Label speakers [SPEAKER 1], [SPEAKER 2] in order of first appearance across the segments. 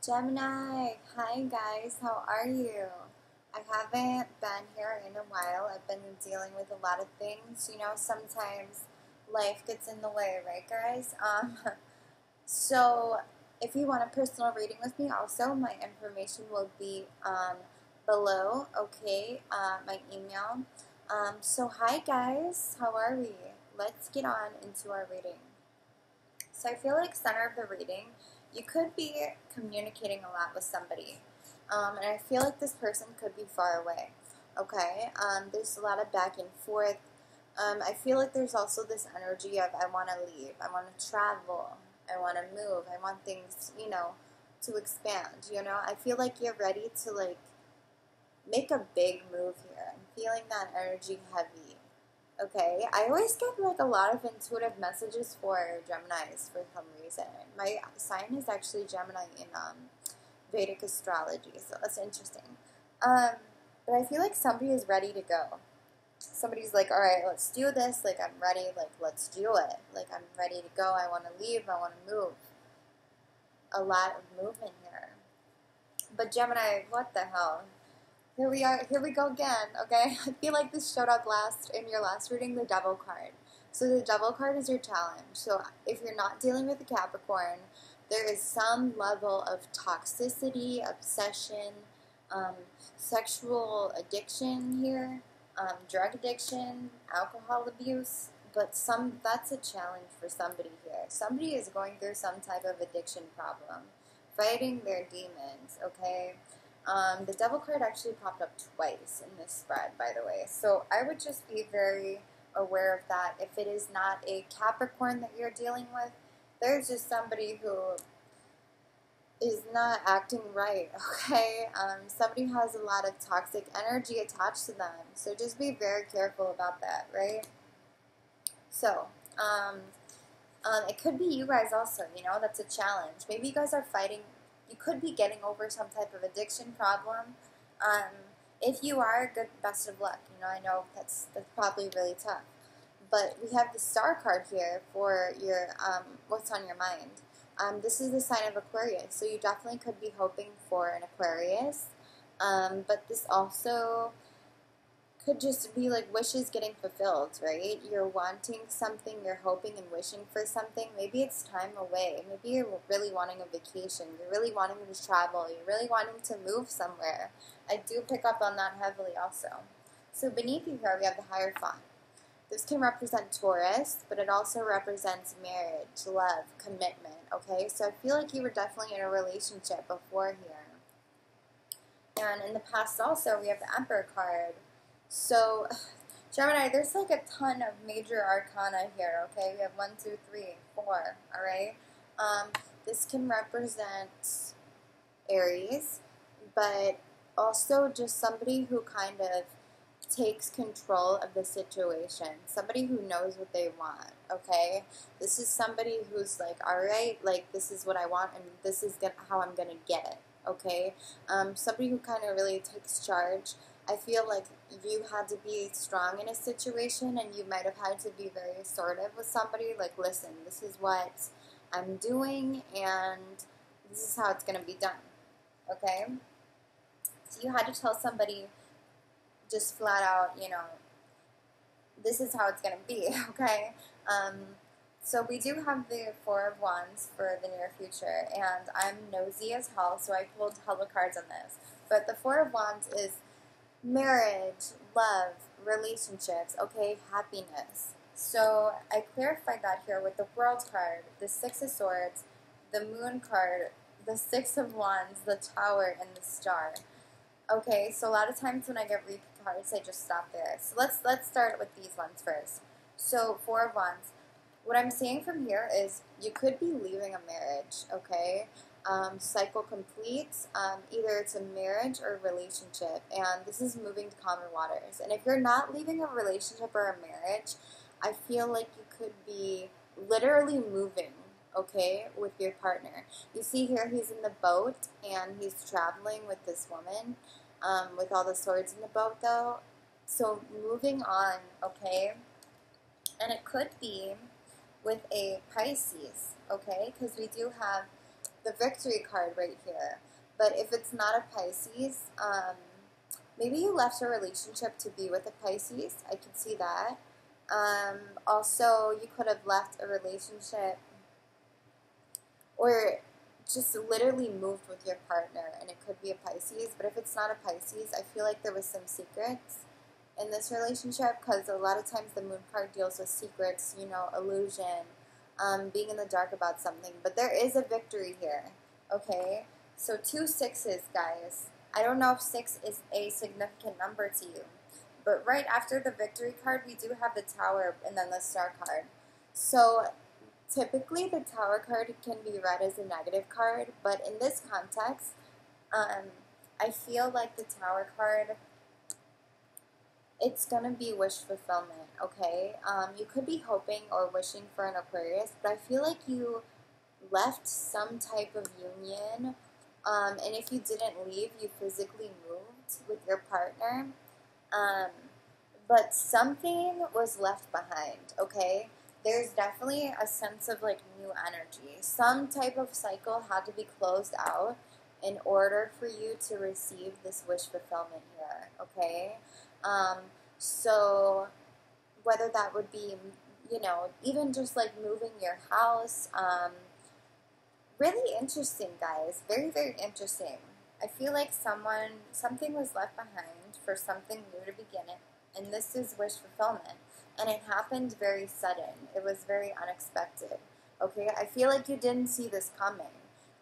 [SPEAKER 1] Gemini, hi guys, how are you? I haven't been here in a while. I've been dealing with a lot of things. Sometimes life gets in the way, right, guys? So if you want a personal reading with me, also my information will be below. Okay, my email. So hi guys, how are we? Let's get on into our reading. So I feel like center of the reading, you could be communicating a lot with somebody. And I feel like this person could be far away. Okay? There's a lot of back and forth. I feel like there's also this energy of I want to leave. I want to travel. I want to move. I want things, to expand. I feel like you're ready to, make a big move here. I'm feeling that energy heavy. Okay, I always get a lot of intuitive messages for Geminis for some reason. My sign is actually Gemini in Vedic astrology, so that's interesting. But I feel like somebody is ready to go. Somebody's like, all right, let's do this. I'm ready. Let's do it. I'm ready to go. I want to leave. I want to move. A lot of movement here. But Gemini, what the hell? Here we are. Here we go again. Okay, I feel like this showed up in your last reading, the Devil card. So the Devil card is your challenge. So if you're not dealing with a Capricorn, there is some level of toxicity, obsession, sexual addiction here, drug addiction, alcohol abuse. But that's a challenge for somebody here. Somebody is going through some type of addiction problem, fighting their demons. Okay. The Devil card actually popped up twice in this spread, by the way. So I would just be very aware of that. If it is not a Capricorn that you're dealing with, there's just somebody who is not acting right, okay? Somebody has a lot of toxic energy attached to them. So just be very careful about that, right? So, it could be you guys also, that's a challenge. Maybe you guys are fighting. You could be getting over some type of addiction problem. If you are, good, best of luck. I know that's probably really tough. But we have the Star card here for your what's on your mind. This is the sign of Aquarius, so you definitely could be hoping for an Aquarius. But this also could just be wishes getting fulfilled, right? You're wanting something, you're hoping and wishing for something. Maybe it's time away. Maybe you're really wanting a vacation. You're really wanting to travel. You're really wanting to move somewhere. I do pick up on that heavily also. So beneath you here, we have the Hierophant. This can represent Taurus, but it also represents marriage, love, commitment, okay? So I feel like you were definitely in a relationship before here. And in the past also, we have the Emperor card. So, Gemini, there's a ton of major arcana here, okay? We have 1, 2, 3, 4, alright? This can represent Aries, but also just somebody who kind of takes control of the situation. Somebody who knows what they want, okay? This is somebody who's alright, this is what I want, and this is how I'm gonna get it, okay? Somebody who kind of really takes charge. I feel like you had to be strong in a situation, and you might have had to be very assertive with somebody, listen, this is what I'm doing, and this is how it's going to be done, okay? So you had to tell somebody just flat out, this is how it's going to be, okay? So we do have the Four of Wands for the near future, and I'm nosy as hell, so I pulled hella cards on this. But the Four of Wands is marriage, love, relationships, okay, happiness. So I clarified that here with the World card, the Six of Swords, the Moon card, the Six of Wands, the Tower, and the Star. Okay, so a lot of times when I get repeat cards, I just stop there. So let's start with these ones first. So Four of Wands. What I'm saying from here is you could be leaving a marriage, okay? Cycle completes, either it's a marriage or a relationship, and this is moving to calmer waters. And if you're not leaving a relationship or a marriage, I feel like you could be literally moving, okay, with your partner. You see here, he's in the boat, and he's traveling with this woman, with all the swords in the boat, though. So moving on, okay? And it could be with a Pisces, okay? Because we do have the victory card right here. But if it's not a Pisces, maybe you left a relationship to be with a Pisces. I can see that. Also, you could have left a relationship or just literally moved with your partner, and it could be a Pisces. But if it's not a Pisces, I feel like there was some secrets in this relationship, because a lot of times the moon card deals with secrets, you know, illusion, being in the dark about something. But there is a victory here, okay? So 2 6s, guys. I don't know if 6 is a significant number to you, but right after the victory card, we do have the Tower and then the Star card. So typically the Tower card can be read as a negative card, but in this context, I feel like the Tower card, it's going to be wish fulfillment, okay? You could be hoping or wishing for an Aquarius, but I feel like you left some type of union, and if you didn't leave, you physically moved with your partner, but something was left behind, okay? There's definitely a sense of like new energy. Some type of cycle had to be closed out in order for you to receive this wish fulfillment here, okay? So whether that would be, you know, even just like moving your house, really interesting, guys. Very, very interesting. I feel like something was left behind for something new to begin it, and this is wish fulfillment. And it happened very sudden. It was very unexpected. Okay, I feel like you didn't see this coming,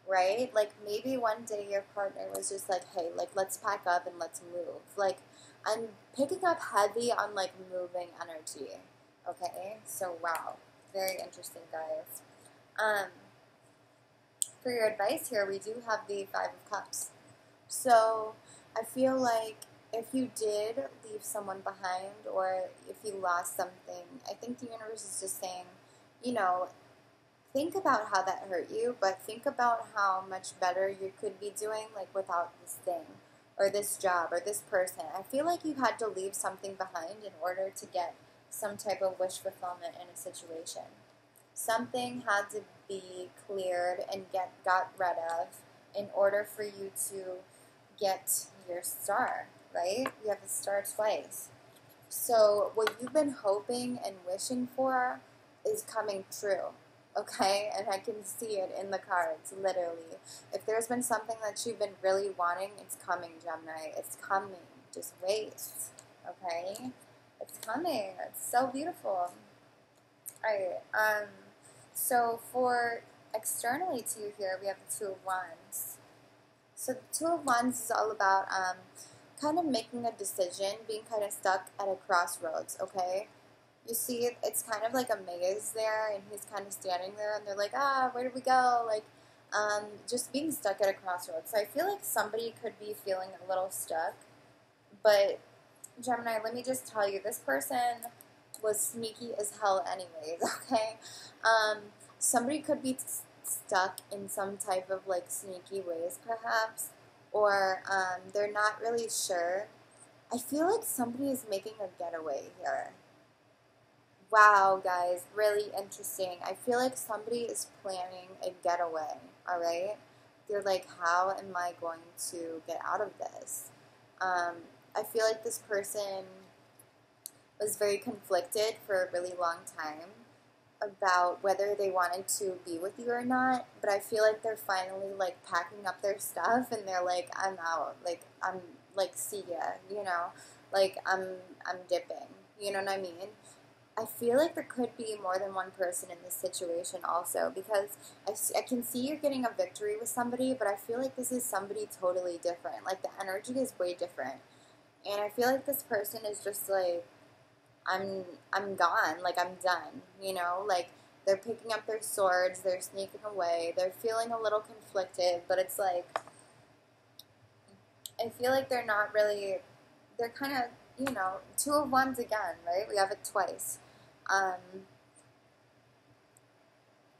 [SPEAKER 1] right? Like maybe one day your partner was just like, hey, like let's pack up and let's move. Like I'm picking up heavy on like moving energy. Okay, so wow, very interesting, guys. For your advice here, we do have the 5 of Cups. So I feel like if you did leave someone behind or if you lost something, I think the universe is just saying, you know, think about how that hurt you, but think about how much better you could be doing like without this thing or this job or this person. I feel like you had to leave something behind in order to get some type of wish fulfillment in a situation. Something had to be cleared and got rid of in order for you to get your star, right? You have the star twice. So what you've been hoping and wishing for is coming true, okay? And I can see it in the cards, literally. If there's been something that you've been really wanting, it's coming, Gemini. It's coming. Just wait, okay? It's coming. It's so beautiful. Alright, so for externally to you here, we have the 2 of Wands. So the 2 of Wands is all about kind of making a decision, being kind of stuck at a crossroads, okay? You see, it's kind of like a maze there, and he's kind of standing there, and they're like, where do we go? Like, just being stuck at a crossroads. So I feel like somebody could be feeling a little stuck, but Gemini, let me just tell you, this person was sneaky as hell anyways, okay? Somebody could be stuck in some type of like sneaky ways perhaps, or they're not really sure. I feel like somebody is making a getaway here. Wow, guys, really interesting. I feel like somebody is planning a getaway, alright? They're like, how am I going to get out of this? I feel like this person was very conflicted for a really long time about whether they wanted to be with you or not, but I feel like they're finally like packing up their stuff and they're like, I'm out, like I'm like, see ya, you know, like I'm dipping, you know what I mean? I feel like there could be more than one person in this situation also, because I can see you're getting a victory with somebody, but I feel like this is somebody totally different. Like the energy is way different, and I feel like this person is just like, I'm gone, like I'm done, you know, like they're picking up their swords, they're sneaking away, they're feeling a little conflicted, but it's like, I feel like they're not really, they're kind of, you know, 2 of Wands again, right? We have it twice.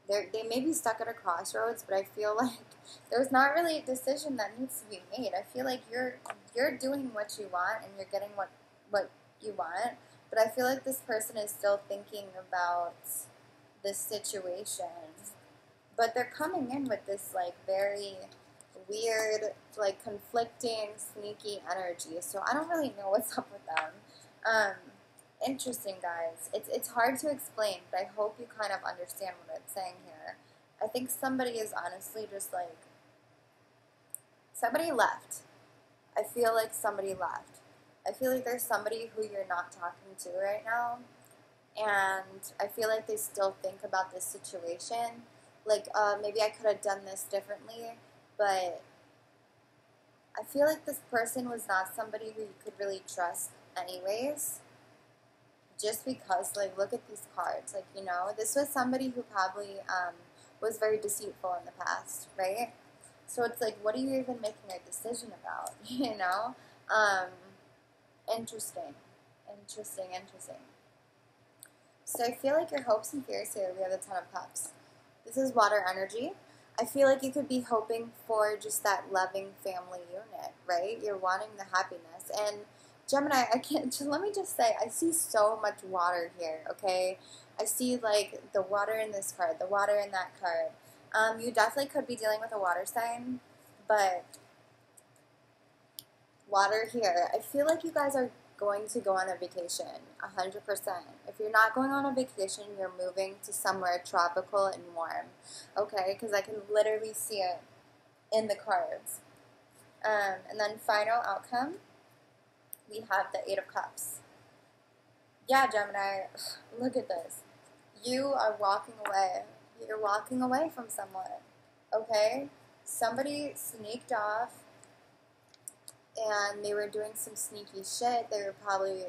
[SPEAKER 1] They may be stuck at a crossroads, but I feel like there's not really a decision that needs to be made. I feel like you're doing what you want and you're getting what you want, but I feel like this person is still thinking about this situation. but they're coming in with this, like, very weird, like, conflicting, sneaky energy. So I don't really know what's up with them. Interesting, guys. It's hard to explain, but I hope you kind of understand what I'm saying here. I think somebody is honestly just, like, somebody left. I feel like somebody left. I feel like there's somebody who you're not talking to right now, and I feel like they still think about this situation. Like, maybe I could have done this differently, but I feel like this person was not somebody who you could really trust anyways. Just because, like, look at these cards. Like, you know, this was somebody who probably was very deceitful in the past, right? So it's like, what are you even making a decision about, you know? Interesting. Interesting, interesting. So I feel like your hopes and fears here, we have the Ten of Cups. This is water energy. I feel like you could be hoping for just that loving family unit, right? You're wanting the happiness. And Gemini, I can't, let me just say, I see so much water here, okay? I see, like, the water in this card, the water in that card. You definitely could be dealing with a water sign, but water here. I feel like you guys are going to go on a vacation, 100%. If you're not going on a vacation, you're moving to somewhere tropical and warm, okay? Because I can literally see it in the cards. And then final outcome, we have the Eight of Cups. Yeah, Gemini, look at this. You are walking away. You're walking away from someone, okay? Somebody sneaked off, and they were doing some sneaky shit. They were probably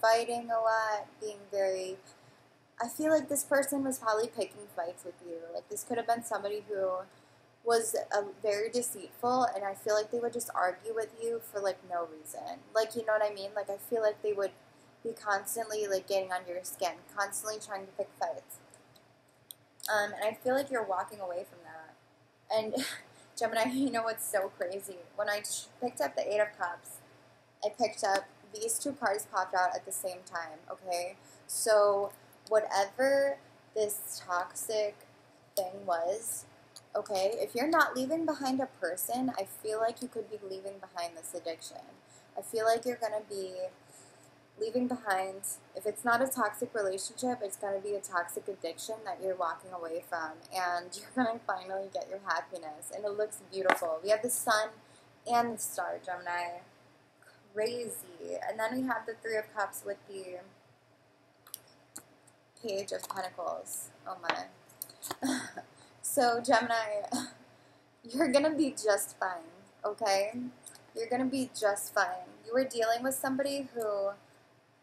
[SPEAKER 1] fighting a lot, being very... I feel like this person was probably picking fights with you. Like, this could have been somebody who was very deceitful, and I feel like they would just argue with you for, like, no reason. Like, you know what I mean? Like, I feel like they would be constantly, like, getting under your skin, constantly trying to pick fights. And I feel like you're walking away from that. And Gemini, you know what's so crazy? When I picked up the Eight of Cups, I picked up, these two cards popped out at the same time, okay? So whatever this toxic thing was, okay, if you're not leaving behind a person, I feel like you could be leaving behind this addiction. I feel like you're going to be leaving behind, if it's not a toxic relationship, it's going to be a toxic addiction that you're walking away from, and you're going to finally get your happiness, and it looks beautiful. We have the Sun and the Star, Gemini. Crazy. And then we have the Three of Cups with the Page of Pentacles. Oh my. So, Gemini, you're going to be just fine, okay? You're going to be just fine. You were dealing with somebody who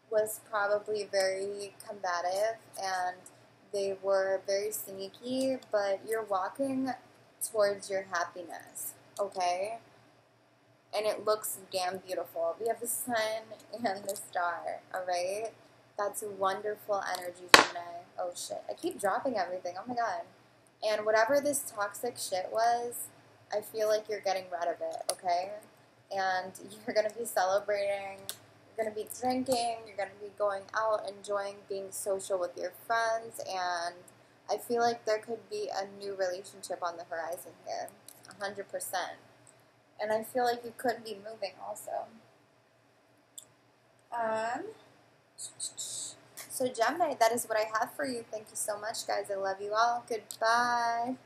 [SPEAKER 1] was probably very combative, and they were very sneaky, but you're walking towards your happiness, okay? And it looks damn beautiful. We have the Sun and the Star, alright? That's wonderful energy, Gemini. Oh shit, I keep dropping everything, oh my god. And whatever this toxic shit was, I feel like you're getting rid of it, okay? And you're going to be celebrating, you're going to be drinking, you're going to be going out, enjoying being social with your friends, and I feel like there could be a new relationship on the horizon here, 100%. And I feel like you could be moving also. So Gemini, that is what I have for you. Thank you so much, guys. I love you all. Goodbye.